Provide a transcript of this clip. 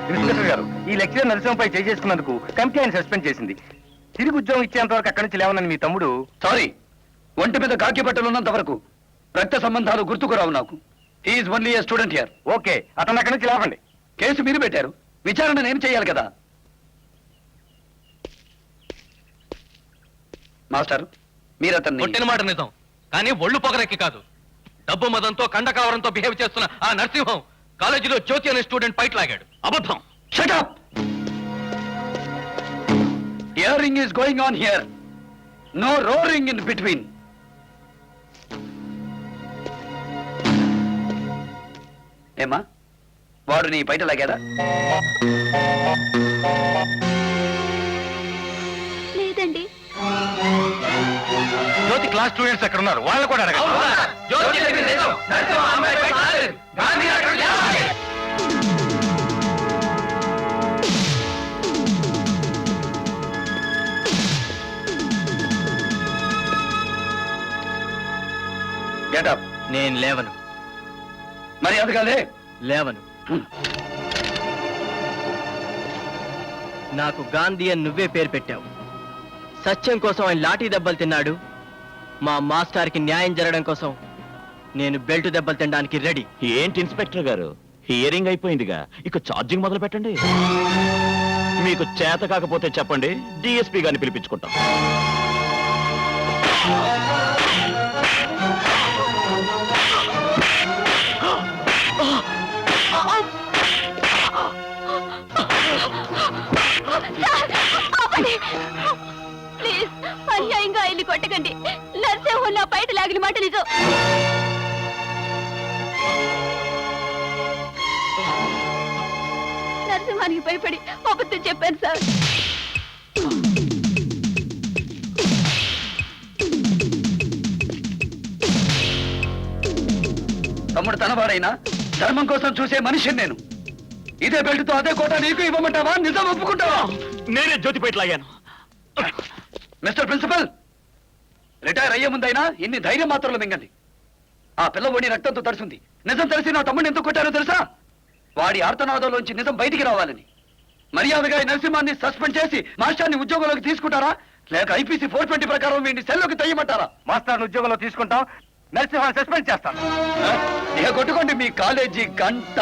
Inspector గారు, ఈ lecturer నరసింహపై చేసుకున్నందుకు కమిటీ ఆయన సస్పెండ్ చేసింది. తిరిగి ఉద్యోగం ఇచ్చేంత వరకు అక్కడి నుంచి లేవనని మీ తమ్ముడు. సారీ, ఒంటి మీద కాకి బట్టలు ఉన్నంత వరకు రక్త సంబంధాలు గుర్తుకురావు నాకు. He's only a student here. Okay, అతను అక్కడి నుంచి లేవండి. కేసు మీరు పెట్టారు, విచారణ నేను చేయాలి కదా. మాస్టర్, మీరు అతన్ని కొట్టిన మాట నిజం, కానీ ఒళ్ళు పొగరెక్కి కాదు. డబ్బు మదంతో కండకావరంతో బిహేవ్ చేస్తున్న ఆ నరసింహం కాలేజీలో జ్యోతి అనే స్టూడెంట్ బయట లాగాడు. అబద్ధం. Shut up. Hearing is going on here. No roaring in between. ఏమా, వాడు నీ బయట లాగాడా? లేదండి. జ్యోతి క్లాస్ స్టూడెంట్స్ ఎక్కడ ఉన్నారు, వాళ్ళు కూడా అడగండి. గెటప్. నేను లేవను. మరి అది కాదే. లేవను. నాకు గాంధీ అని నువ్వే పేరు పెట్టావు. సత్యం కోసం ఆయన లాఠీ దెబ్బలు తిన్నాడు. మా మాస్టర్కి న్యాయం జరగడం కోసం నేను బెల్ట్ దెబ్బలు తినడానికి రెడీ. ఏంటి ఇన్స్పెక్టర్ గారు, హియరింగ్ అయిపోయిందిగా, ఇక ఛార్జింగ్ మొదలు పెట్టండి. మీకు చేత కాకపోతే చెప్పండి, డిఎస్పీ గారిని పిలిపించుకుంటాం. ప్లీజ్, అన్యాయంగా ఇల్లు కొట్టకండి. నరసింహం నా బయట లాగిన మాట నిజం. నరసింహానికి భయపడి అబద్ధం చెప్పాను సార్. తమ్ముడు తనవాడైనా ధర్మం కోసం చూసే మనిషిని నేను. ఇదే బెల్ట్తో అదే కోట నీకు ఇవ్వమంటావా? నిజం ఒప్పుకుంటావా? నేనే జ్యోతిపేట లాగాను. మిస్టర్ ప్రిన్సిపల్, రిటైర్ అయ్యే ముందైనా ఇన్ని ధైర్యం మాత్రంలో మింగండి. ఆ పిల్ల ఓడి రక్తంతో తడిసింది. నిజం తెలిసి నా తమ్ముడిని ఎందుకు కొట్టారో తెలుసా? వాడి ఆర్తనాదంలోంచి నిజం బయటికి రావాలని. మర్యాదగా ఈ నరసింహాన్ని సస్పెండ్ చేసి మాస్టర్ని ఉద్యోగంలోకి తీసుకుంటారా, లేక ఐపీసీ 420 ప్రకారం వీడిని సెల్లోకి తెయ్యమంటారా? మాస్టర్ని ఉద్యోగంలో తీసుకుంటాం, నరసింహాన్ని సస్పెండ్ చేస్తాను. ఇక కొట్టుకోండి మీ కాలేజీ గంట.